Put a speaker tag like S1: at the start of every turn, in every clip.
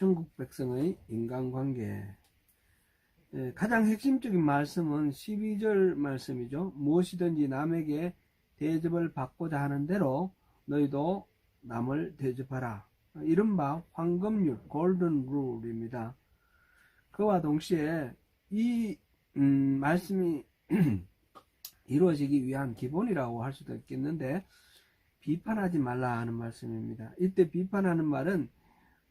S1: 중국 백성의 인간관계. 가장 핵심적인 말씀은 12절 말씀이죠. 무엇이든지 남에게 대접을 받고자 하는 대로 너희도 남을 대접하라. 이른바 황금률, 골든 룰입니다. 그와 동시에 이 말씀이 이루어지기 위한 기본이라고 할 수도 있겠는데, 비판하지 말라 하는 말씀입니다. 이때 비판하는 말은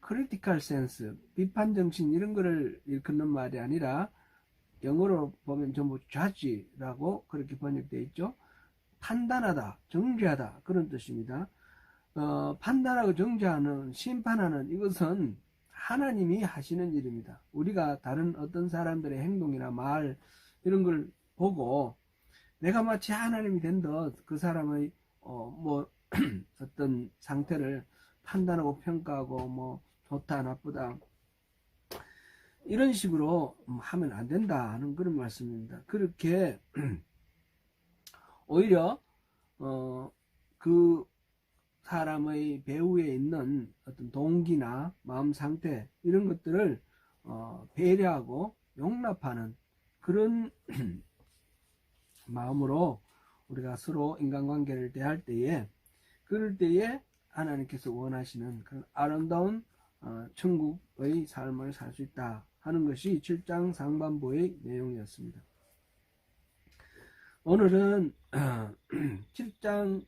S1: critical sense, 비판 정신 이런 거를 일컫는 말이 아니라, 영어로 보면 전부 judge라고 그렇게 번역되어 있죠. 판단하다, 정죄하다, 그런 뜻입니다. 판단하고 정죄하는, 심판하는, 이것은 하나님이 하시는 일입니다. 우리가 다른 어떤 사람들의 행동이나 말 이런 걸 보고 내가 마치 하나님이 된 듯 그 사람의 어떤 상태를 판단하고 평가하고 좋다 나쁘다 이런 식으로 하면 안 된다 하는 그런 말씀입니다. 그렇게 오히려 그 사람의 배후에 있는 어떤 동기나 마음 상태 이런 것들을 배려하고 용납하는 그런 마음으로 우리가 서로 인간관계를 대할 때에, 그럴 때에 하나님께서 원하시는 그런 아름다운 천국의 삶을 살 수 있다 하는 것이 7장 상반부의 내용이었습니다. 오늘은 7장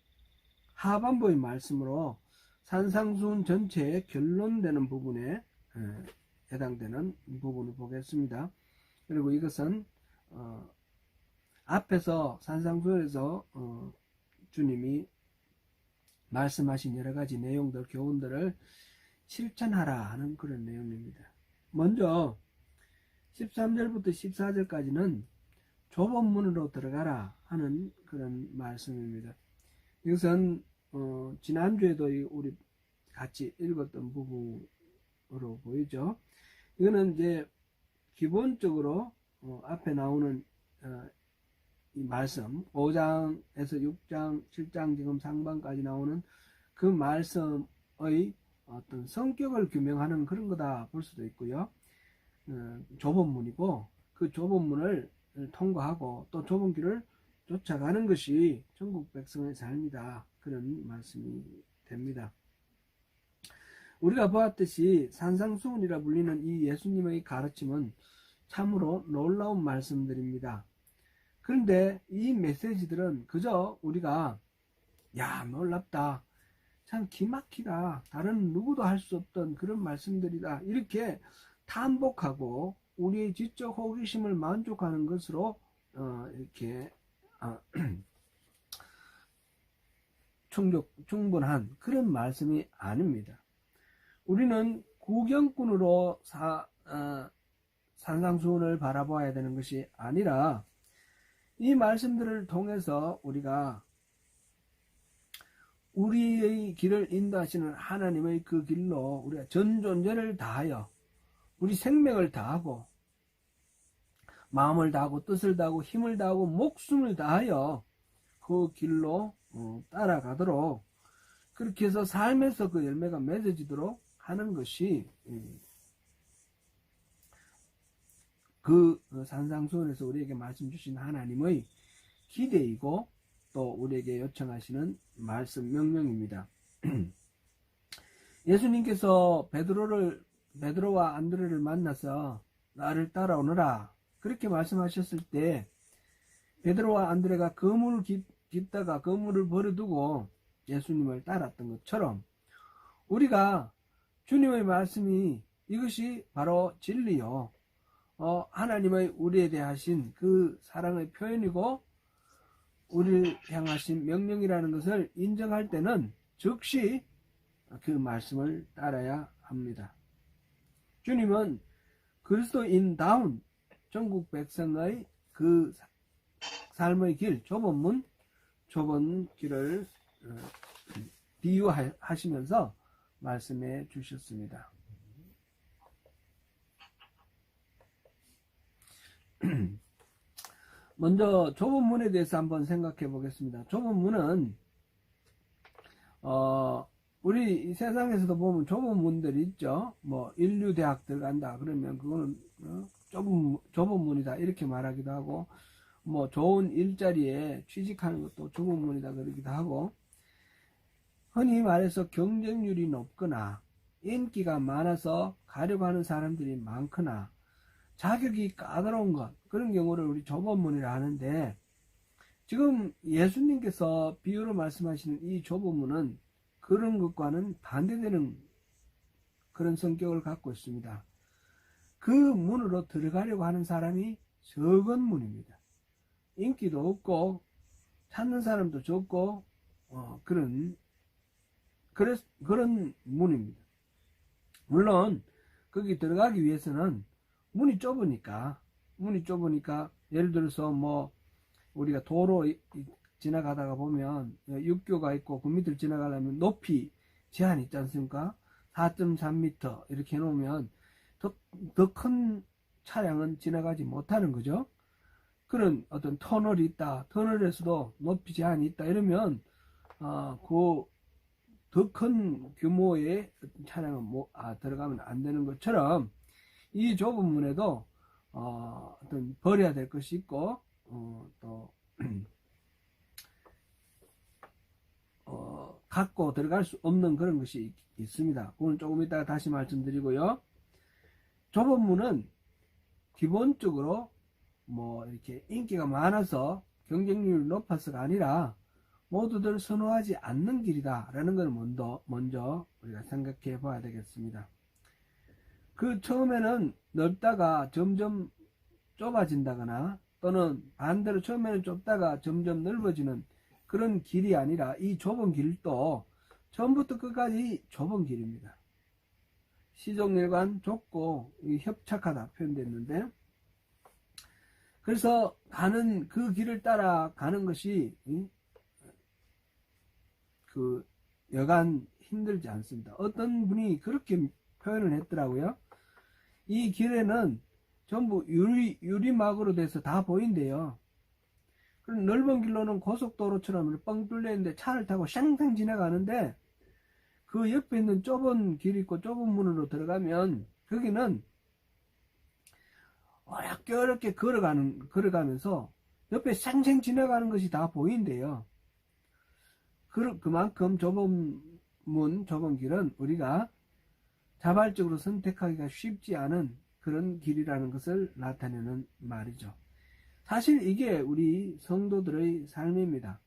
S1: 하반부의 말씀으로 산상수훈 전체의 결론되는 부분에 해당되는 부분을 보겠습니다. 그리고 이것은 앞에서 산상수훈에서 주님이 말씀하신 여러가지 내용들, 교훈들을 실천하라 하는 그런 내용입니다. 먼저 13절부터 14절까지는 좁은 문으로 들어가라 하는 그런 말씀입니다. 이것은 지난주에도 우리 같이 읽었던 부분으로 보이죠. 이거는 이제 기본적으로 앞에 나오는 이 말씀 5장에서 6장 7장 지금 상반까지 나오는 그 말씀의 어떤 성격을 규명하는 그런 거다 볼 수도 있고요. 좁은 문이고 그 좁은 문을 통과하고 또 좁은 길을 쫓아가는 것이 천국 백성의 삶이다, 그런 말씀이 됩니다. 우리가 보았듯이 산상수훈이라 불리는 이 예수님의 가르침은 참으로 놀라운 말씀들입니다. 그런데 이 메시지들은 그저 우리가 야 놀랍다, 참 기막히다, 다른 누구도 할 수 없던 그런 말씀들이다 이렇게 탄복하고 우리의 지적 호기심을 만족하는 것으로 이렇게 충분한 그런 말씀이 아닙니다. 우리는 구경꾼으로 산상수훈을 바라봐야 되는 것이 아니라 이 말씀들을 통해서 우리가 우리의 길을 인도하시는 하나님의 그 길로 우리가 전 존재를 다하여 우리 생명을 다하고 마음을 다하고 뜻을 다하고 힘을 다하고 목숨을 다하여 그 길로 따라가도록, 그렇게 해서 삶에서 그 열매가 맺어지도록 하는 것이 그 산상수훈에서 우리에게 말씀 주신 하나님의 기대이고 또 우리에게 요청하시는 말씀 명령입니다. 예수님께서 베드로와 안드레를 만나서 나를 따라오너라 그렇게 말씀하셨을 때 베드로와 안드레가 그물을 깃다가 그물을 버려두고 예수님을 따랐던 것처럼 우리가 주님의 말씀이 이것이 바로 진리요, 하나님의 우리에 대하신 그 사랑의 표현이고 우리를 향하신 명령이라는 것을 인정할 때는 즉시 그 말씀을 따라야 합니다. 주님은 그리스도인다운 전국 백성의 그 삶의 길, 좁은 문, 좁은 길을 비유하시면서 말씀해 주셨습니다. 먼저 좁은 문에 대해서 한번 생각해 보겠습니다. 좁은 문은 우리 이 세상에서도 보면 좁은 문들이 있죠. 뭐 인류대학 들어간다 그러면 그거는 좁은 문이다 이렇게 말하기도 하고, 뭐 좋은 일자리에 취직하는 것도 좁은 문이다 그러기도 하고, 흔히 말해서 경쟁률이 높거나 인기가 많아서 가려고 하는 사람들이 많거나 자격이 까다로운 것, 그런 경우를 우리 좁은 문이라 하는데, 지금 예수님께서 비유로 말씀하시는 이 좁은 문은 그런 것과는 반대되는 그런 성격을 갖고 있습니다. 그 문으로 들어가려고 하는 사람이 적은 문입니다. 인기도 없고 찾는 사람도 적고 그런 문입니다. 물론 거기 들어가기 위해서는 문이 좁으니까 예를 들어서 뭐 우리가 도로 지나가다가 보면 육교가 있고 그 밑을 지나가려면 높이 제한이 있지 않습니까? 4.3m 이렇게 해놓으면 더 큰 차량은 지나가지 못하는 거죠. 그런 어떤 터널이 있다, 터널에서도 높이 제한이 있다 이러면 그 더 큰 규모의 차량은 들어가면 안 되는 것처럼, 이 좁은 문에도 어떤 버려야 될 것이 있고 또 갖고 들어갈 수 없는 그런 것이 있습니다. 그건 조금 이따가 다시 말씀드리고요. 좁은 문은 기본적으로 뭐 이렇게 인기가 많아서 경쟁률이 높아서가 아니라 모두들 선호하지 않는 길이다 라는 걸 먼저 우리가 생각해 봐야 되겠습니다. 그 처음에는 넓다가 점점 좁아진다거나, 또는 반대로 처음에는 좁다가 점점 넓어지는 그런 길이 아니라, 이 좁은 길도 처음부터 끝까지 좁은 길입니다. 시종일관 좁고 협착하다 표현됐는데, 그래서 가는 그 길을 따라 가는 것이 여간 힘들지 않습니다. 어떤 분이 그렇게 표현을 했더라고요. 이 길에는 전부 유리막으로 돼서 다 보인대요. 그럼 넓은 길로는 고속도로처럼 뻥 뚫려 있는데 차를 타고 샹샹 지나가는데, 그 옆에 있는 좁은 길 있고 좁은 문으로 들어가면 거기는 어렵게 걸어가면서 옆에 샹샹 지나가는 것이 다 보인대요. 그만큼 좁은 길은 우리가 자발적으로 선택하기가 쉽지 않은 그런 길이라는 것을 나타내는 말이죠. 사실 이게 우리 성도들의 삶입니다.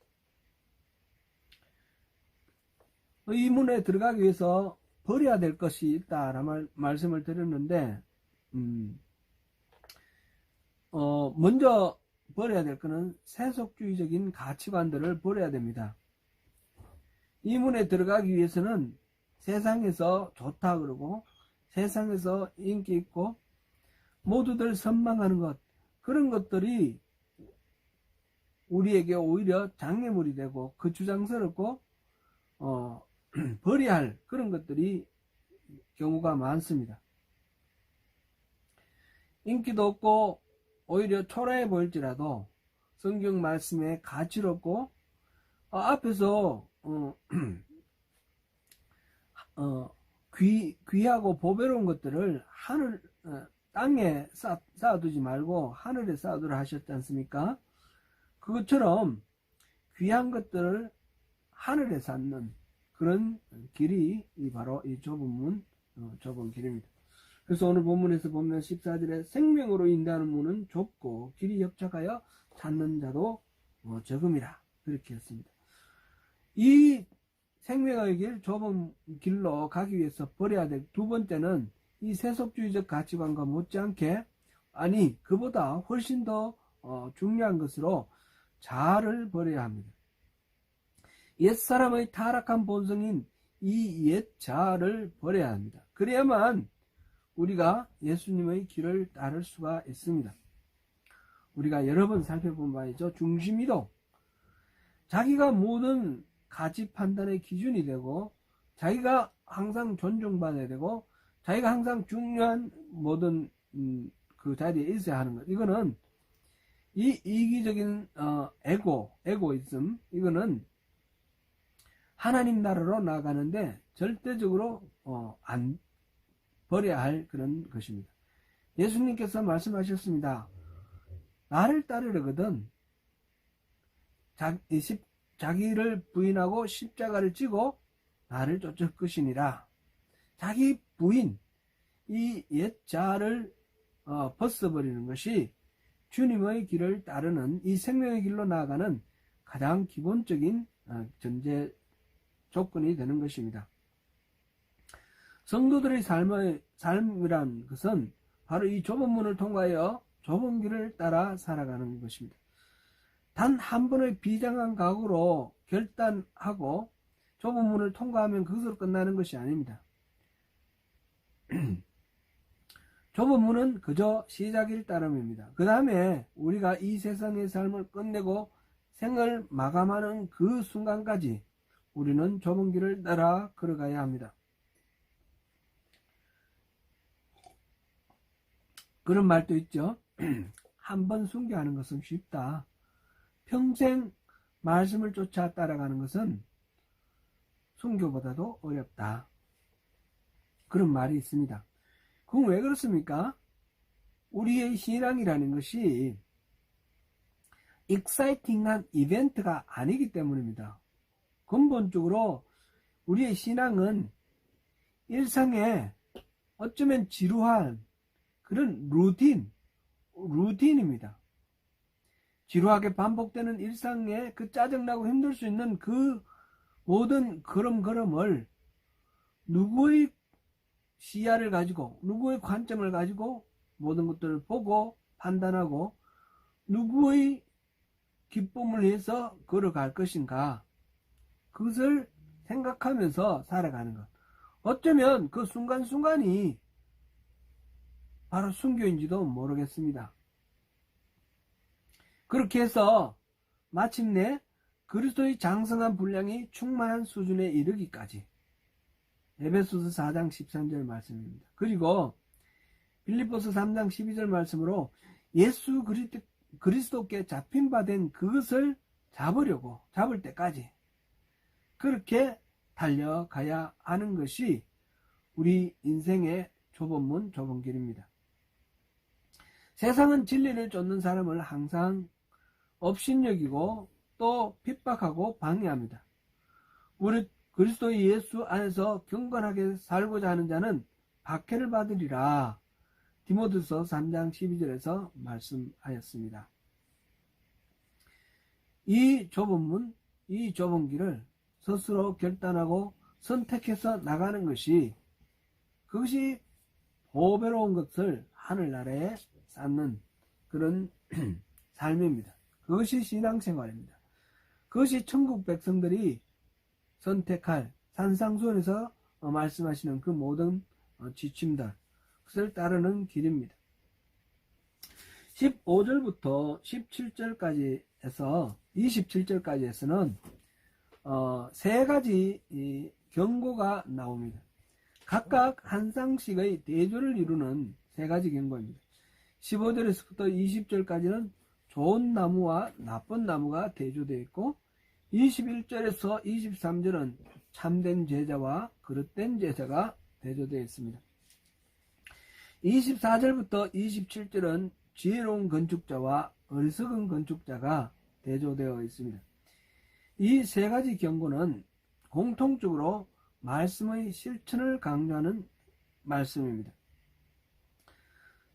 S1: 이 문에 들어가기 위해서 버려야 될 것이 있다라는 말씀을 드렸는데, 먼저 버려야 될 것은 세속주의적인 가치관들을 버려야 됩니다. 이 문에 들어가기 위해서는 세상에서 좋다 그러고 세상에서 인기 있고 모두들 선망하는 것, 그런 것들이 우리에게 오히려 장애물이 되고 거추장스럽고 버려야 할 그런 것들이 경우가 많습니다. 인기도 없고 오히려 초라해 보일지라도 성경 말씀에 가치롭고 앞에서 귀하고 보배로운 것들을 땅에 쌓아두지 말고 하늘에 쌓아두라 하셨지 않습니까? 그것처럼 귀한 것들을 하늘에 쌓는 그런 길이 바로 이 좁은 길입니다. 그래서 오늘 본문에서 보면 14절에 생명으로 인도하는 문은 좁고 길이 협착하여 찾는 자도 적음이라 그렇게 했습니다. 이 생명의 길, 좁은 길로 가기 위해서 버려야 될 두 번째는 이 세속주의적 가치관과 못지않게, 아니 그보다 훨씬 더 중요한 것으로 자아를 버려야 합니다. 옛사람의 타락한 본성인 이 옛 자아를 버려야 합니다. 그래야만 우리가 예수님의 길을 따를 수가 있습니다. 우리가 여러 번 살펴본 바이죠. 중심이도 자기가 모든 가치 판단의 기준이 되고, 자기가 항상 존중받아야 되고, 자기가 항상 중요한 모든 그 자리에 있어야 하는 것. 이거는 이 이기적인 에고이즘, 이거는 하나님 나라로 나아가는데 절대적으로 안 버려야 할 그런 것입니다. 예수님께서 말씀하셨습니다. 나를 따르려거든 자기를 부인하고 십자가를 지고 나를 쫓을 것이니라. 자기 부인, 이 옛 자아를 벗어버리는 것이 주님의 길을 따르는, 이 생명의 길로 나아가는 가장 기본적인 전제 조건이 되는 것입니다. 성도들의 삶이란 것은 바로 이 좁은 문을 통과하여 좁은 길을 따라 살아가는 것입니다. 단 한 번의 비장한 각오로 결단하고 좁은 문을 통과하면 그것으로 끝나는 것이 아닙니다. 좁은 문은 그저 시작일 따름입니다. 그 다음에 우리가 이 세상의 삶을 끝내고 생을 마감하는 그 순간까지 우리는 좁은 길을 따라 걸어가야 합니다. 그런 말도 있죠. 한 번 순교하는 것은 쉽다. 평생 말씀을 쫓아 따라가는 것은 순교보다도 어렵다. 그런 말이 있습니다. 그건 왜 그렇습니까? 우리의 신앙이라는 것이 익사이팅한 이벤트가 아니기 때문입니다. 근본적으로 우리의 신앙은 일상에 어쩌면 지루한 그런 루틴입니다. 지루하게 반복되는 일상에 그 짜증나고 힘들 수 있는 그 모든 걸음걸음을 누구의 시야를 가지고, 누구의 관점을 가지고 모든 것들을 보고 판단하고 누구의 기쁨을 위해서 걸어갈 것인가, 그것을 생각하면서 살아가는 것. 어쩌면 그 순간순간이 바로 순교인지도 모르겠습니다. 그렇게 해서 마침내 그리스도의 장성한 분량이 충만한 수준에 이르기까지. 에베소서 4장 13절 말씀입니다. 그리고 빌립보서 3장 12절 말씀으로 예수 그리스도께 잡힌 바 된 그것을 잡을 때까지 그렇게 달려가야 하는 것이 우리 인생의 좁은 문, 좁은 길입니다. 세상은 진리를 쫓는 사람을 항상 업신여기고 또 핍박하고 방해합니다. 우리 그리스도의 예수 안에서 경건하게 살고자 하는 자는 박해를 받으리라. 디모데서 3장 12절에서 말씀하였습니다. 이 좁은 문, 이 좁은 길을 스스로 결단하고 선택해서 나가는 것이, 그것이 보배로운 것을 하늘나라에 쌓는 그런 삶입니다. 그것이 신앙생활입니다. 그것이 천국 백성들이 선택할 산상수훈에서 말씀하시는 그 모든 지침들, 그것을 따르는 길입니다. 15절부터 17절까지에서 27절까지에서는 세 가지 경고가 나옵니다. 각각 한 쌍씩의 대조를 이루는 세 가지 경고입니다. 15절에서부터 20절까지는 좋은 나무와 나쁜 나무가 대조되어 있고, 21절에서 23절은 참된 제자와 그릇된 제자가 대조되어 있습니다. 24절부터 27절은 지혜로운 건축자와 어리석은 건축자가 대조되어 있습니다. 이 세 가지 경고는 공통적으로 말씀의 실천을 강조하는 말씀입니다.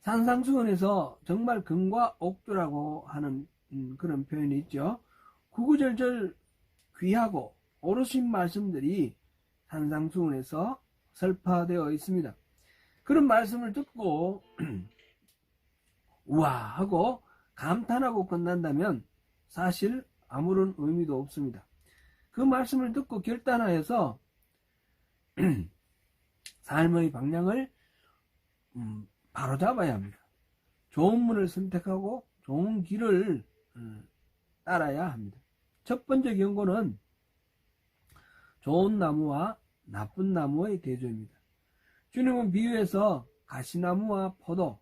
S1: 산상수훈에서 정말 금과 옥조라고 하는 그런 표현이 있죠. 구구절절 귀하고 오르신 말씀들이 산상수훈에서 설파되어 있습니다. 그런 말씀을 듣고 우와 하고 감탄하고 끝난다면 사실 아무런 의미도 없습니다. 그 말씀을 듣고 결단하여서 삶의 방향을 바로잡아야 합니다. 좋은 문을 선택하고 좋은 길을 따라야 합니다. 첫 번째 경고는 좋은 나무와 나쁜 나무의 대조입니다. 주님은 비유에서 가시나무와 포도,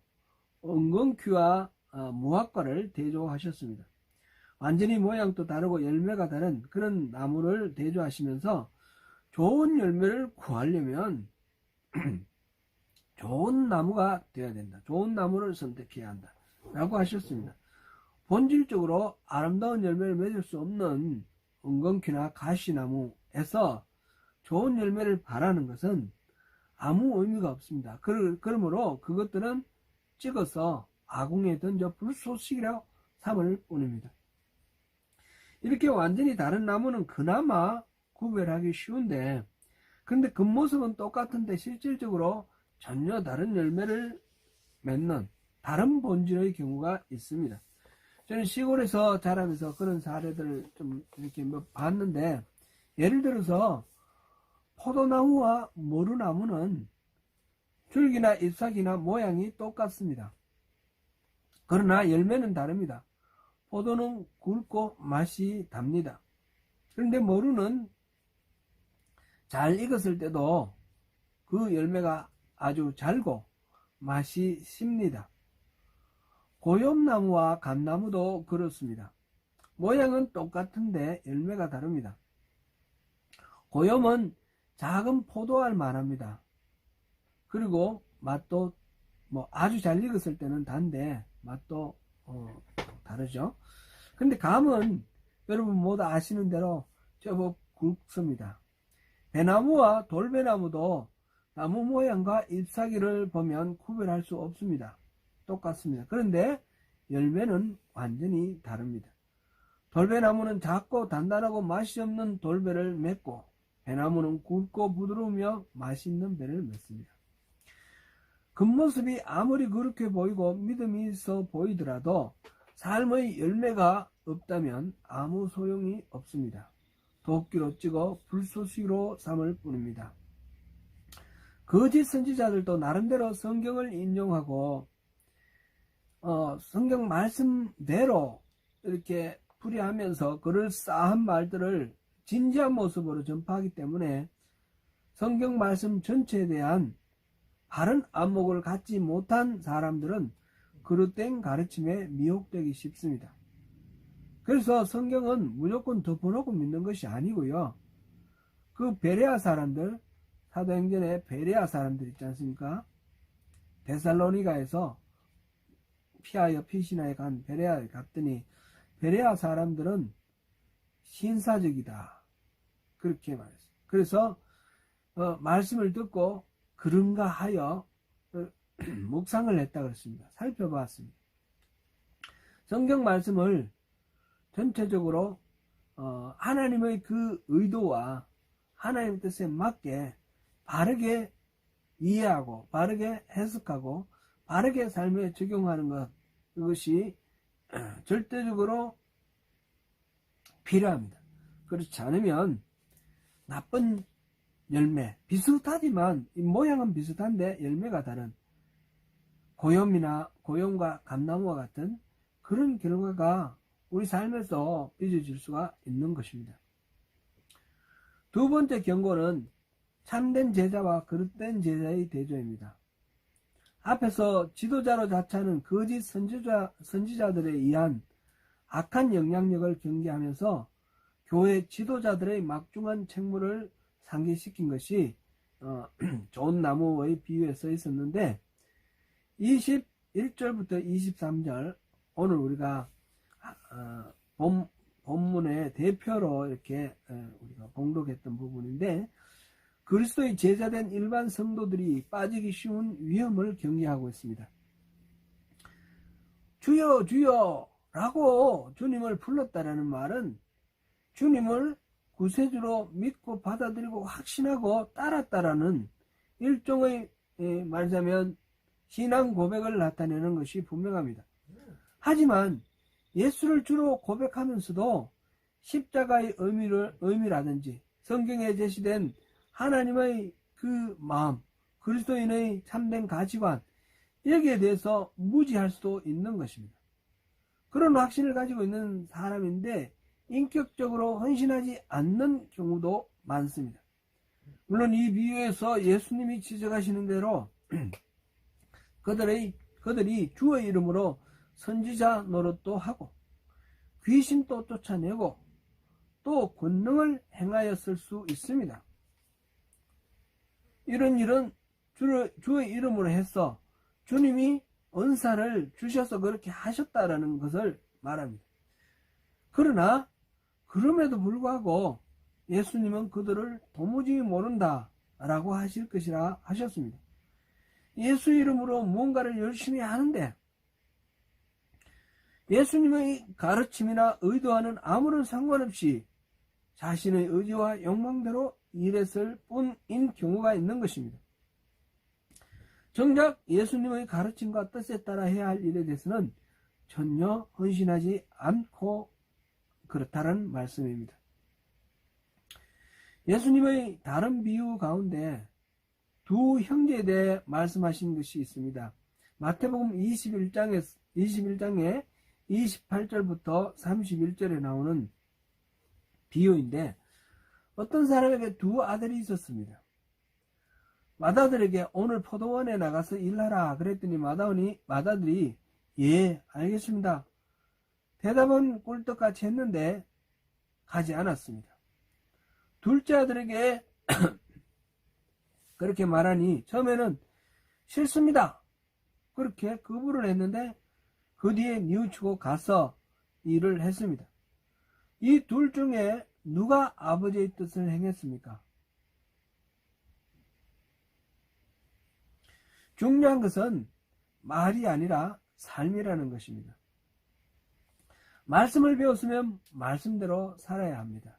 S1: 은근귀와 무화과를 대조하셨습니다. 완전히 모양도 다르고 열매가 다른 그런 나무를 대조하시면서 좋은 열매를 구하려면 좋은 나무가 되어야 된다. 좋은 나무를 선택해야 한다. 라고 하셨습니다. 본질적으로 아름다운 열매를 맺을 수 없는 은건키나 가시나무에서 좋은 열매를 바라는 것은 아무 의미가 없습니다. 그러므로 그것들은 찍어서 아궁이에 던져 불쏘시개로 삼을 뿐입니다. 이렇게 완전히 다른 나무는 그나마 구별하기 쉬운데, 근데 겉모습은 똑같은데 실질적으로 전혀 다른 열매를 맺는 다른 본질의 경우가 있습니다. 저는 시골에서 자라면서 그런 사례들을 좀 이렇게 봤는데, 예를 들어서 포도나무와 머루나무는 줄기나 잎사귀나 모양이 똑같습니다. 그러나 열매는 다릅니다. 포도는 굵고 맛이 답니다. 그런데 머루는 잘 익었을 때도 그 열매가 아주 잘고 맛이 씁니다. 고염나무와 감나무도 그렇습니다. 모양은 똑같은데 열매가 다릅니다. 고염은 작은 포도알만 합니다. 그리고 맛도 아주 잘 익었을 때는 단데 맛도 다르죠. 근데 감은 여러분 모두 아시는 대로 제법 굵습니다. 배나무와 돌배나무도 나무 모양과 잎사귀를 보면 구별할 수 없습니다. 똑같습니다. 그런데 열매는 완전히 다릅니다. 돌배나무는 작고 단단하고 맛이 없는 돌배를 맺고, 배나무는 굵고 부드러우며 맛있는 배를 맺습니다. 겉모습이 아무리 그렇게 보이고 믿음이 있어 보이더라도 삶의 열매가 없다면 아무 소용이 없습니다. 도끼로 찍어 불쏘시개로 삼을 뿐입니다. 거짓 선지자들도 나름대로 성경을 인용하고 성경 말씀대로 이렇게 풀이하면서 그럴싸한 말들을 진지한 모습으로 전파하기 때문에 성경 말씀 전체에 대한 바른 안목을 갖지 못한 사람들은 그릇된 가르침에 미혹되기 쉽습니다. 그래서 성경은 무조건 덮어놓고 믿는 것이 아니고요. 그 베레아 사람들, 사도행전에 베레아 사람들 있지 않습니까? 데살로니가에서 피하여 피신하여 간 베레아에 갔더니 베레아 사람들은 신사적이다. 그렇게 말했어요. 그래서 말씀을 듣고 그런가 하여 묵상을 했다 그랬습니다. 살펴봤습니다. 성경 말씀을 전체적으로 하나님의 그 의도와 하나님의 뜻에 맞게 바르게 이해하고 바르게 해석하고 바르게 삶에 적용하는 것, 그것이 절대적으로 필요합니다. 그렇지 않으면 나쁜 열매, 비슷하지만 모양은 비슷한데 열매가 다른 고염과 감나무와 같은 그런 결과가 우리 삶에서 빚어질 수가 있는 것입니다. 두 번째 경고는 참된 제자와 그릇된 제자의 대조입니다. 앞에서 지도자로 자처하는 거짓 선지자들에 의한 악한 영향력을 경계하면서 교회 지도자들의 막중한 책무를 상기시킨 것이 좋은 나무의 비유에 써 있었는데, 21절부터 23절 오늘 우리가 본문의 대표로 이렇게 우리가 봉독했던 부분인데, 그리스도의 제자된 일반 성도들이 빠지기 쉬운 위험을 경계하고 있습니다. 주여 주여 라고 주님을 불렀다라는 말은 주님을 구세주로 믿고 받아들이고 확신하고 따랐다라는 일종의 말하자면 신앙 고백을 나타내는 것이 분명합니다. 하지만 예수를 주로 고백하면서도 십자가의 의미라든지 성경에 제시된 하나님의 그 마음, 그리스도인의 참된 가치관, 여기에 대해서 무지할 수도 있는 것입니다. 그런 확신을 가지고 있는 사람인데 인격적으로 헌신하지 않는 경우도 많습니다. 물론 이 비유에서 예수님이 지적하시는 대로 그들이 주의 이름으로 선지자 노릇도 하고 귀신도 쫓아내고 또 권능을 행하였을 수 있습니다. 이런 주의 이름으로 했어. 주님이 은사를 주셔서 그렇게 하셨다라는 것을 말합니다. 그러나 그럼에도 불구하고 예수님은 그들을 도무지 모른다 라고 하실 것이라 하셨습니다. 예수 이름으로 무언가를 열심히 하는데 예수님의 가르침이나 의도와는 아무런 상관없이 자신의 의지와 욕망대로 일했을 뿐인 경우가 있는 것입니다. 정작 예수님의 가르침과 뜻에 따라 해야 할 일에 대해서는 전혀 헌신하지 않고 그렇다는 말씀입니다. 예수님의 다른 비유 가운데 두 형제에 대해 말씀하신 것이 있습니다. 마태복음 21장에 28절부터 31절에 나오는 비유인데 어떤 사람에게 두 아들이 있었습니다. 맏아들에게 오늘 포도원에 나가서 일하라 그랬더니 맏아들이 예 알겠습니다. 대답은 꿀떡같이 했는데 가지 않았습니다. 둘째 아들에게 그렇게 말하니 처음에는 싫습니다. 그렇게 거부를 했는데 그 뒤에 뉘우치고 가서 일을 했습니다. 이 둘 중에 누가 아버지의 뜻을 행했습니까? 중요한 것은 말이 아니라 삶이라는 것입니다. 말씀을 배웠으면 말씀대로 살아야 합니다.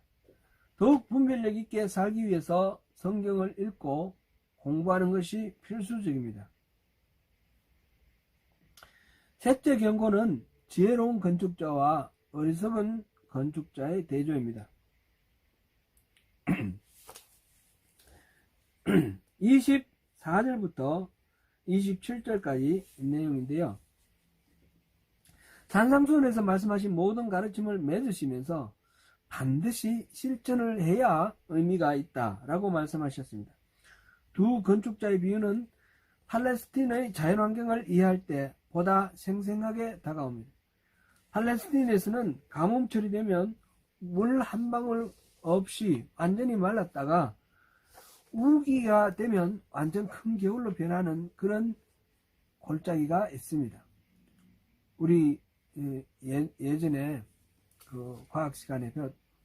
S1: 더욱 분별력 있게 살기 위해서 성경을 읽고 공부하는 것이 필수적입니다. 셋째 경고는 지혜로운 건축자와 어리석은 건축자의 대조입니다. 24절부터 27절까지 내용인데요. 산상수훈에서 말씀하신 모든 가르침을 맺으시면서 반드시 실천을 해야 의미가 있다라고 말씀하셨습니다. 두 건축자의 비유는 팔레스틴의 자연환경을 이해할 때 보다 생생하게 다가옵니다. 팔레스틴에서는 가뭄철이 되면 물 한 방울 없이 완전히 말랐다가 우기가 되면 완전 큰 겨울로 변하는 그런 골짜기가 있습니다. 우리 예전에 그 과학 시간에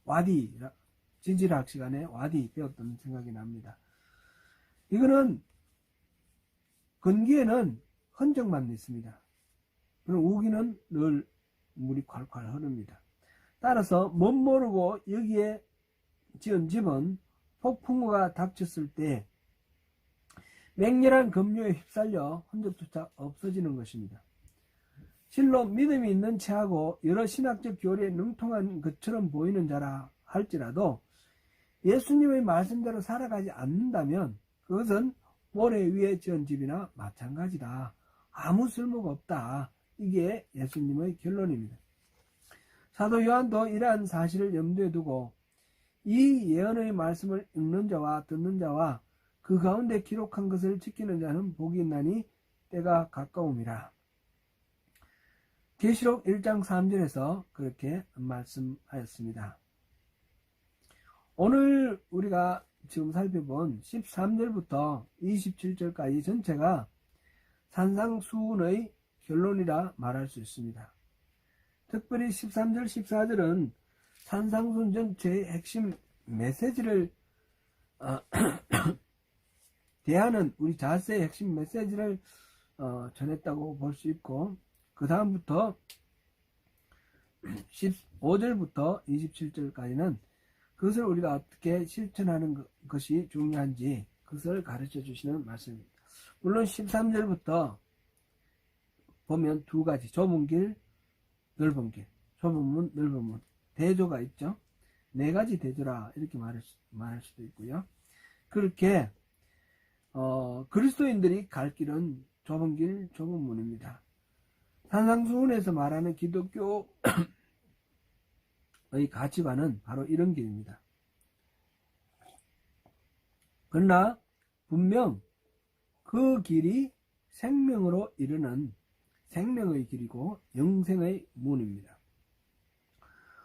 S1: 와디 진지학 시간에 와디 배웠던 생각이 납니다. 이거는 건기에는 흔적만 있습니다. 그럼 우기는 늘 물이 콸콸 흐릅니다. 따라서 멋모르고 여기에 지은 집은 폭풍우가 닥쳤을 때 맹렬한 급류에 휩쓸려 흔적조차 없어지는 것입니다. 실로 믿음이 있는 체하고 여러 신학적 교리에 능통한 것처럼 보이는 자라 할지라도 예수님의 말씀대로 살아가지 않는다면 그것은 모래 위에 지은 집이나 마찬가지다. 아무 쓸모가 없다. 이게 예수님의 결론입니다. 사도 요한도 이러한 사실을 염두에 두고 이 예언의 말씀을 읽는 자와 듣는 자와 그 가운데 기록한 것을 지키는 자는 복이 있나니 때가 가까움이라. 계시록 1장 3절에서 그렇게 말씀하였습니다. 오늘 우리가 지금 살펴본 13절부터 27절까지 전체가 산상수훈의 결론이라 말할 수 있습니다. 특별히 13절, 14절은 산상수훈 전체의 핵심 메시지를 대하는 우리 자세의 핵심 메시지를 전했다고 볼 수 있고 그 다음부터 15절부터 27절까지는 그것을 우리가 어떻게 실천하는 것이 중요한지 그것을 가르쳐 주시는 말씀입니다. 물론 13절부터 보면 두 가지 좁은 길, 넓은 길, 좁은 문, 넓은 문 대조가 있죠. 네 가지 대조라 이렇게 말할 수도 있고요. 그렇게 그리스도인들이 갈 길은 좁은 길, 좁은 문입니다. 산상수훈에서 말하는 기독교의 가치관은 바로 이런 길입니다. 그러나 분명 그 길이 생명으로 이르는 생명의 길이고 영생의 문입니다.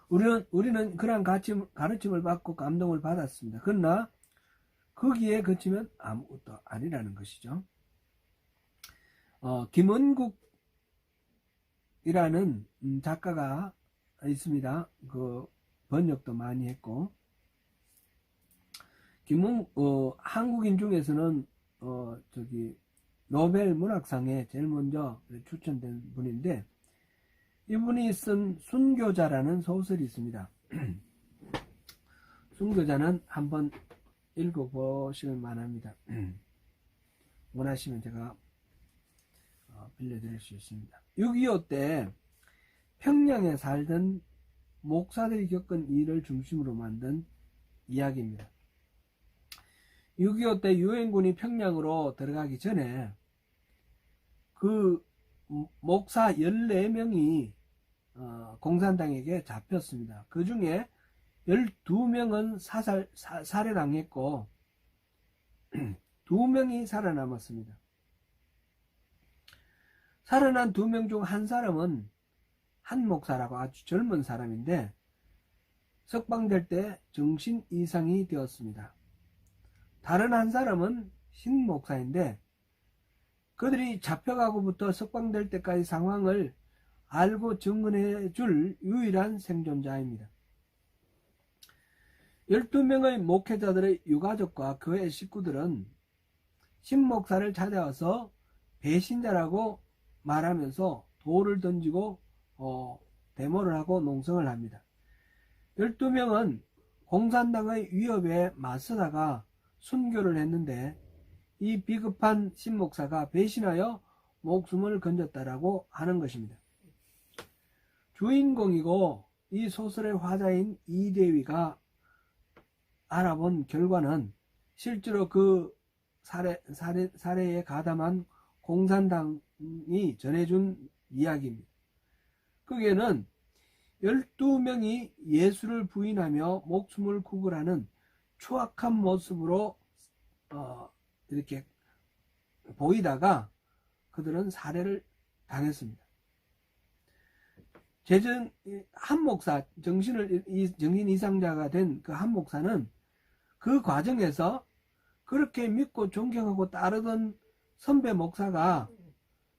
S1: 우리는 그러한 가르침을 받고 감동을 받았습니다. 그러나 거기에 그치면 아무것도 아니라는 것이죠. 김원국이라는 작가가 있습니다. 그 번역도 많이 했고, 한국인 중에서는 노벨 문학상에 제일 먼저 추천된 분인데, 이분이 쓴 순교자라는 소설이 있습니다. 순교자는 한번 읽어보실 만합니다. 원하시면 제가 빌려드릴 수 있습니다. 6.25 때 평양에 살던 목사들이 겪은 일을 중심으로 만든 이야기입니다. 6.25 때 유엔군이 평양으로 들어가기 전에 그 목사 14명이 공산당에게 잡혔습니다. 그 중에 12명은 살해당했고 2명이 살아남았습니다. 살아난 2명 중 한 사람은 한 목사라고 아주 젊은 사람인데 석방될 때 정신 이상이 되었습니다. 다른 한 사람은 신 목사인데 그들이 잡혀가고부터 석방될 때까지 상황을 알고 증언해 줄 유일한 생존자입니다. 12명의 목회자들의 유가족과 그의 식구들은 신 목사를 찾아와서 배신자라고 말하면서 돌을 던지고 데모를 하고 농성을 합니다. 12명은 공산당의 위협에 맞서다가 순교를 했는데 이 비급한 신 목사가 배신하여 목숨을 건졌다라고 하는 것입니다. 주인공이고 이 소설의 화자인 이대위가 알아본 결과는 실제로 그 사례에 가담한 공산당이 전해준 이야기입니다. 거기에는 12명이 예수를 부인하며 목숨을 구걸하는 추악한 모습으로 이렇게 보이다가 그들은 살해를 당했습니다. 한 목사, 정신 이상자가 된 그 한 목사는 그 과정에서 그렇게 믿고 존경하고 따르던 선배 목사가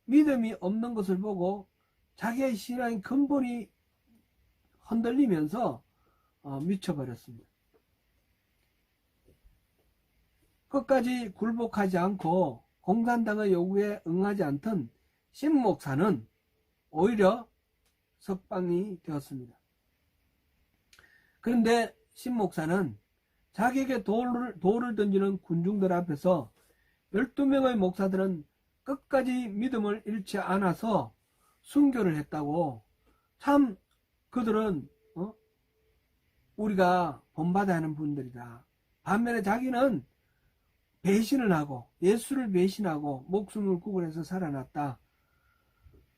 S1: 믿음이 없는 것을 보고 자기의 신앙의 근본이 흔들리면서 미쳐버렸습니다. 끝까지 굴복하지 않고 공산당의 요구에 응하지 않던 신 목사는 오히려 석방이 되었습니다. 그런데 신 목사는 자기에게 돌을 던지는 군중들 앞에서 12명의 목사들은 끝까지 믿음을 잃지 않아서 순교를 했다고. 참 그들은 우리가 본받아야 하는 분들이다. 반면에 자기는 배신을 하고 예수를 배신하고 목숨을 구걸해서 살아났다.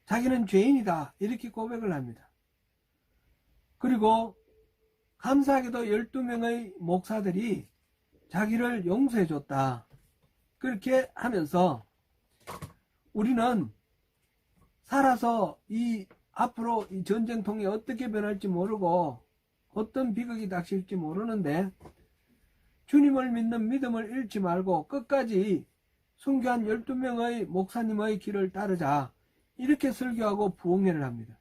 S1: 자기는 죄인이다. 이렇게 고백을 합니다. 그리고 감사하게도 12명의 목사들이 자기를 용서해 줬다. 그렇게 하면서 우리는 살아서 앞으로 이 전쟁통이 어떻게 변할지 모르고 어떤 비극이 닥칠지 모르는데 주님을 믿는 믿음을 잃지 말고 끝까지 순교한 12명의 목사님의 길을 따르자. 이렇게 설교하고 부흥회를 합니다.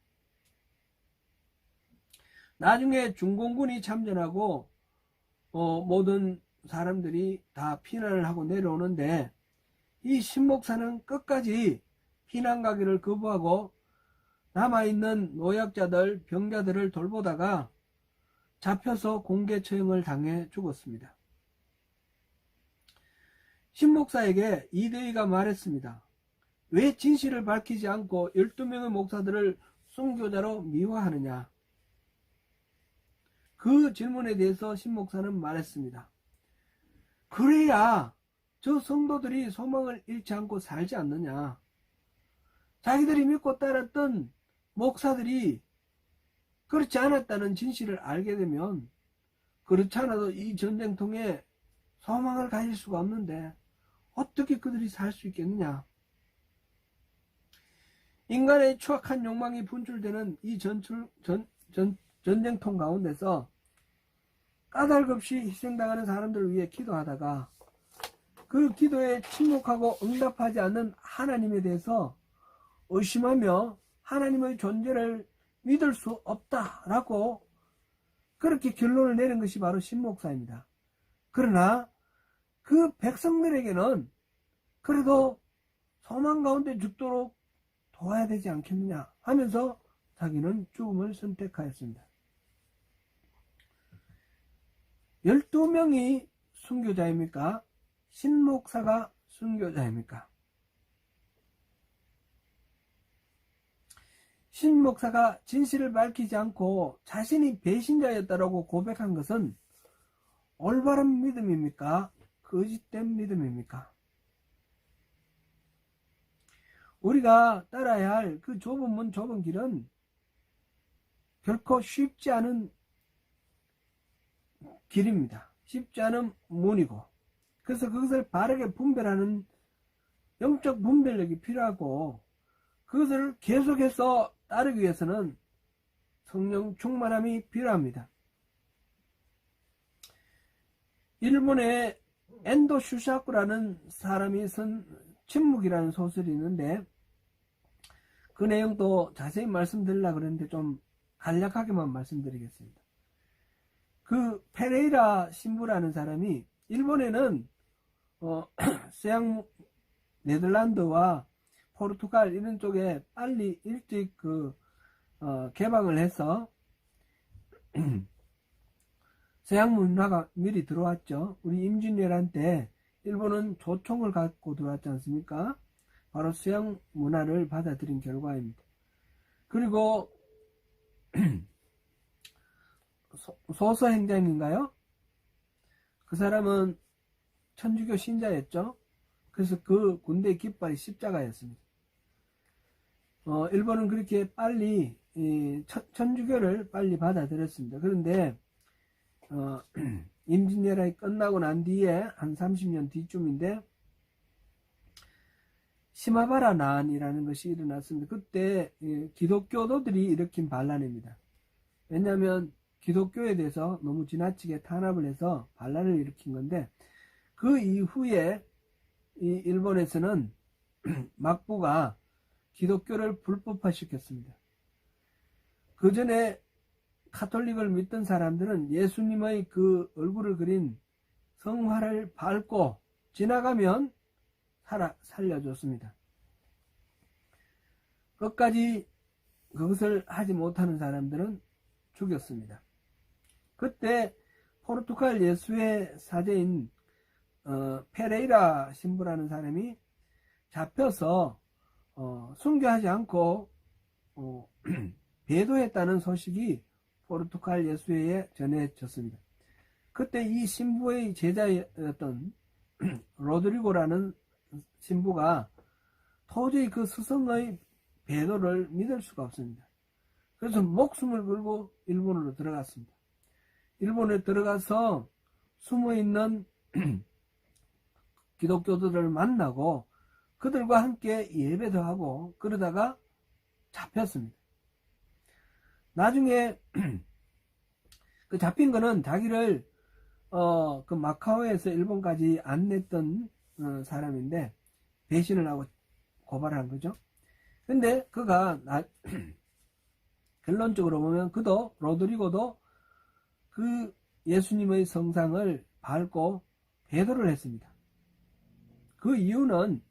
S1: 나중에 중공군이 참전하고 모든 사람들이 다 피난을 하고 내려오는데 이 신목사는 끝까지 피난 가기를 거부하고 남아있는 노약자들, 병자들을 돌보다가 잡혀서 공개 처형을 당해 죽었습니다. 신목사에게 이대희가 말했습니다. 왜 진실을 밝히지 않고 12명의 목사들을 순교자로 미화하느냐? 그 질문에 대해서 신목사는 말했습니다. 그래야 저 성도들이 소망을 잃지 않고 살지 않느냐? 자기들이 믿고 따랐던 목사들이 그렇지 않았다는 진실을 알게 되면 그렇지 않아도 이 전쟁통에 소망을 가질 수가 없는데 어떻게 그들이 살 수 있겠느냐? 인간의 추악한 욕망이 분출되는 이 전쟁통 가운데서 까닭없이 희생당하는 사람들을 위해 기도하다가 그 기도에 침묵하고 응답하지 않는 하나님에 대해서 의심하며 하나님의 존재를 믿을 수 없다라고 그렇게 결론을 내린 것이 바로 신목사입니다. 그러나 그 백성들에게는 그래도 소망 가운데 죽도록 도와야 되지 않겠느냐 하면서 자기는 죽음을 선택하였습니다. 12명이 순교자입니까? 신목사가 순교자입니까? 신목사가 진실을 밝히지 않고 자신이 배신자였다라고 고백한 것은 올바른 믿음입니까? 거짓된 믿음입니까? 우리가 따라야 할 그 좁은 문 좁은 길은 결코 쉽지 않은 길입니다. 쉽지 않은 문이고, 그래서 그것을 바르게 분별하는 영적 분별력이 필요하고, 그것을 계속해서 따르기 위해서는 성령 충만함이 필요합니다. 일본의 엔도 슈샤쿠라는 사람이 쓴 침묵이라는 소설이 있는데, 그 내용도 자세히 말씀드리려고 그랬는데 좀 간략하게만 말씀드리겠습니다. 그 페레이라 신부라는 사람이 일본에는 서양 네덜란드와 포르투갈 이런 쪽에 빨리 일찍 개방을 해서 서양 문화가 미리 들어왔죠. 우리 임진왜란 때 일본은 조총을 갖고 들어왔지 않습니까? 바로 서양 문화를 받아들인 결과입니다. 그리고 소서행장인가요? 그 사람은 천주교 신자였죠. 그래서 그 군대의 깃발이 십자가였습니다. 일본은 그렇게 빨리 천주교를 빨리 받아들였습니다. 그런데 임진왜란이 끝나고 난 뒤에 한 30년 뒤쯤인데 시마바라 난이라는 것이 일어났습니다. 그때 기독교도들이 일으킨 반란입니다. 왜냐하면 기독교에 대해서 너무 지나치게 탄압을 해서 반란을 일으킨 건데, 그 이후에 이 일본에서는 막부가 기독교를 불법화시켰습니다. 그 전에 카톨릭을 믿던 사람들은 예수님의 그 얼굴을 그린 성화를 밟고 지나가면 살려줬습니다. 끝까지 그것을 하지 못하는 사람들은 죽였습니다. 그때 포르투갈 예수의 사제인 페레이라 신부라는 사람이 잡혀서 순교하지 않고 배도했다는 소식이 포르투갈 예수회에 전해졌습니다. 그때 이 신부의 제자였던 로드리고라는 신부가 도저히 그 스승의 배도를 믿을 수가 없습니다. 그래서 목숨을 걸고 일본으로 들어갔습니다. 일본에 들어가서 숨어있는 기독교들을 만나고 그들과 함께 예배도 하고 그러다가 잡혔습니다. 나중에 그 잡힌 거는 자기를 그 마카오에서 일본까지 안 냈던 사람인데 배신을 하고 고발한 거죠. 근데 그가 결론적으로 보면 그도 로드리고도 그 예수님의 성상을 밟고 배도를 했습니다. 그 이유는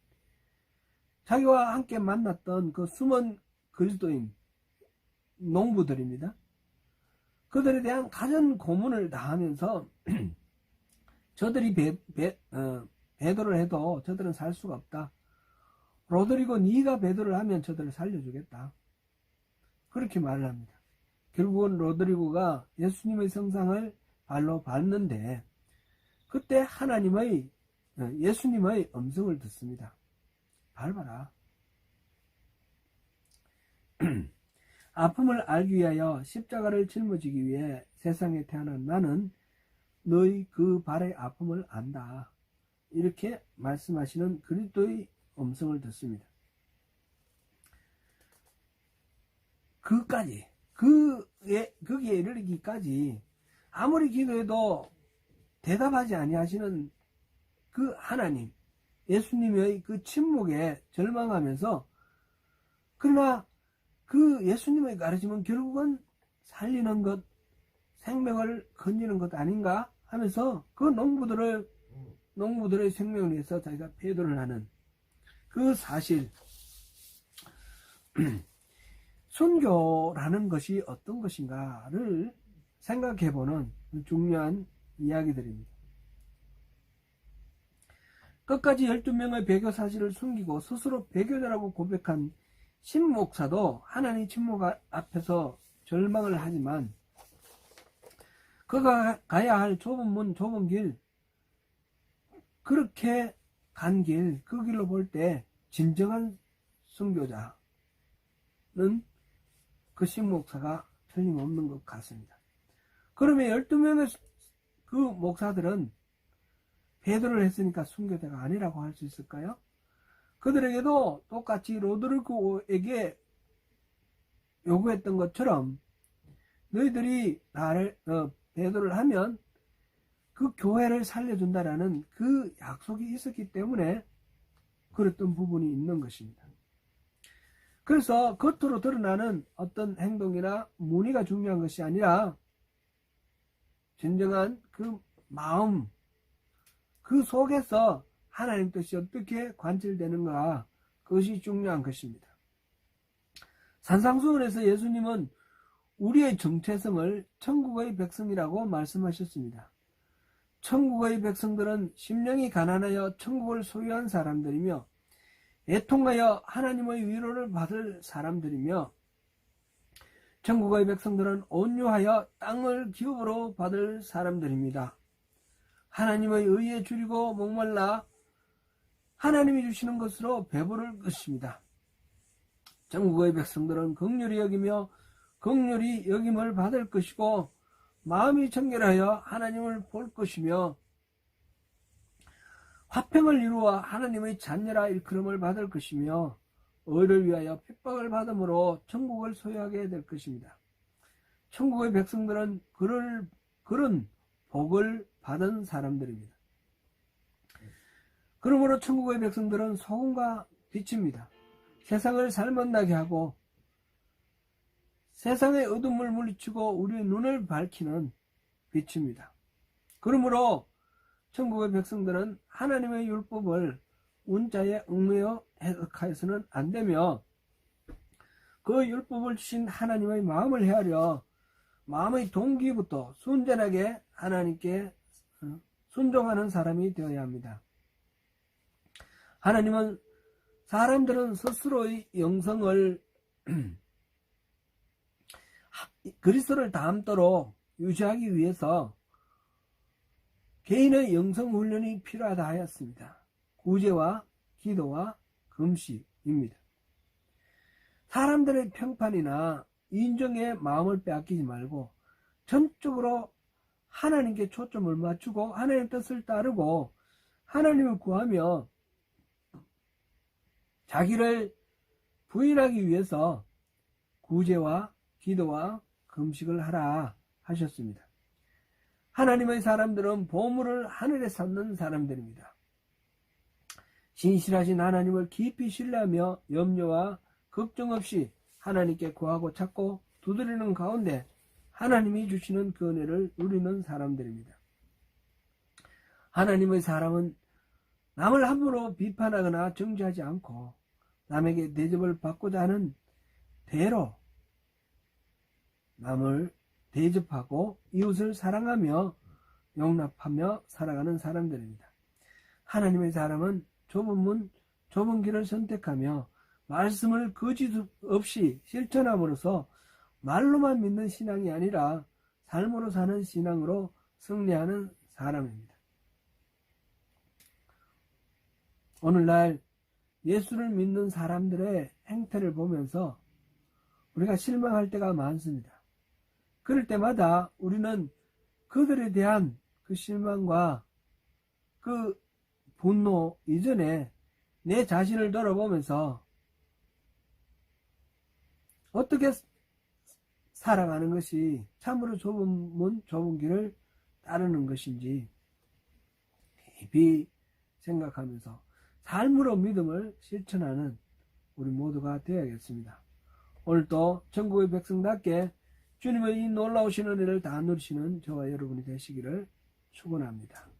S1: 자기와 함께 만났던 그 숨은 그리스도인 농부들입니다. 그들에 대한 가전 고문을 다하면서 저들이 배도를 해도 저들은 살 수가 없다. 로드리고 네가 배도를 하면 저들을 살려주겠다. 그렇게 말을 합니다. 결국은 로드리고가 예수님의 성상을 발로 밟는데 그때 예수님의 음성을 듣습니다. 밟아라. 아픔을 알기 위하여 십자가를 짊어지기 위해 세상에 태어난 나는 너희 그 발의 아픔을 안다. 이렇게 말씀하시는 그리스도의 음성을 듣습니다. 거기에 이르기까지 아무리 기도해도 대답하지 아니하시는 그 하나님, 예수님의 그 침묵에 절망하면서, 그러나 그 예수님의 가르침은 결국은 살리는 것, 생명을 건지는 것 아닌가 하면서 그 농부들의 생명을 위해서 자기가 배도를 하는 그 사실, 순교라는 것이 어떤 것인가를 생각해보는 중요한 이야기들입니다. 끝까지 12명의 배교 사실을 숨기고 스스로 배교자라고 고백한 신목사도 하나님 침묵 앞에서 절망을 하지만 그가 가야 할 좁은 문, 좁은 길, 그렇게 간 길, 그 길로 볼 때 진정한 순교자는 그 신목사가 틀림없는 것 같습니다. 그러면 12명의 그 목사들은 배도를 했으니까 순교자가 아니라고 할 수 있을까요? 그들에게도 똑같이 로드르고에게 요구했던 것처럼 너희들이 나를 배도를 하면 그 교회를 살려준다라는 그 약속이 있었기 때문에 그랬던 부분이 있는 것입니다. 그래서 겉으로 드러나는 어떤 행동이나 문의가 중요한 것이 아니라 진정한 그 마음, 그 속에서 하나님 뜻이 어떻게 관철되는가, 그것이 중요한 것입니다. 산상수훈에서 예수님은 우리의 정체성을 천국의 백성이라고 말씀하셨습니다. 천국의 백성들은 심령이 가난하여 천국을 소유한 사람들이며 애통하여 하나님의 위로를 받을 사람들이며 천국의 백성들은 온유하여 땅을 기업으로 받을 사람들입니다. 하나님의 의에 줄이고 목말라 하나님이 주시는 것으로 배부를 것입니다. 천국의 백성들은 긍휼히 여기며 긍휼히 여김을 받을 것이고 마음이 청결하여 하나님을 볼 것이며 화평을 이루어 하나님의 자녀라 일컬음을 받을 것이며 의를 위하여 핍박을 받음으로 천국을 소유하게 될 것입니다. 천국의 백성들은 그런 복을 받은 사람들입니다. 그러므로 천국의 백성들은 소금과 빛입니다. 세상을 살맛나게 하고 세상의 어둠을 물리치고 우리의 눈을 밝히는 빛입니다. 그러므로 천국의 백성들은 하나님의 율법을 문자에 얽매여 해석하여서는 안 되며 그 율법을 주신 하나님의 마음을 헤아려 마음의 동기부터 순전하게 하나님께 순종하는 사람이 되어야 합니다. 하나님은 사람들은 스스로의 영성을 그리스도를 닮도록 유지하기 위해서 개인의 영성 훈련이 필요하다 하였습니다. 구제와 기도와 금식입니다. 사람들의 평판이나 인정의 마음을 빼앗기지 말고 전적으로 하나님께 초점을 맞추고 하나님의 뜻을 따르고 하나님을 구하며 자기를 부인하기 위해서 구제와 기도와 금식을 하라 하셨습니다. 하나님의 사람들은 보물을 하늘에 쌓는 사람들입니다. 신실하신 하나님을 깊이 신뢰하며 염려와 걱정 없이 하나님께 구하고 찾고 두드리는 가운데 하나님이 주시는 그 은혜를 누리는 사람들입니다. 하나님의 사람은 남을 함부로 비판하거나 정죄하지 않고 남에게 대접을 받고자 하는 대로 남을 대접하고 이웃을 사랑하며 용납하며 살아가는 사람들입니다. 하나님의 사람은 좁은 문, 좁은 길을 선택하며 말씀을 거짓 없이 실천함으로써 말로만 믿는 신앙이 아니라 삶으로 사는 신앙으로 승리하는 사람입니다. 오늘날 예수를 믿는 사람들의 행태를 보면서 우리가 실망할 때가 많습니다. 그럴 때마다 우리는 그들에 대한 그 실망과 그 분노 이전에 내 자신을 돌아보면서 어떻게 살아가는 것이 참으로 좁은 문, 좁은 길을 따르는 것인지 깊이 생각하면서 삶으로 믿음을 실천하는 우리 모두가 되어야겠습니다. 오늘도 전국의 백성답게 주님의 이 놀라우신 은혜를 다 누리시는 저와 여러분이 되시기를 축원합니다.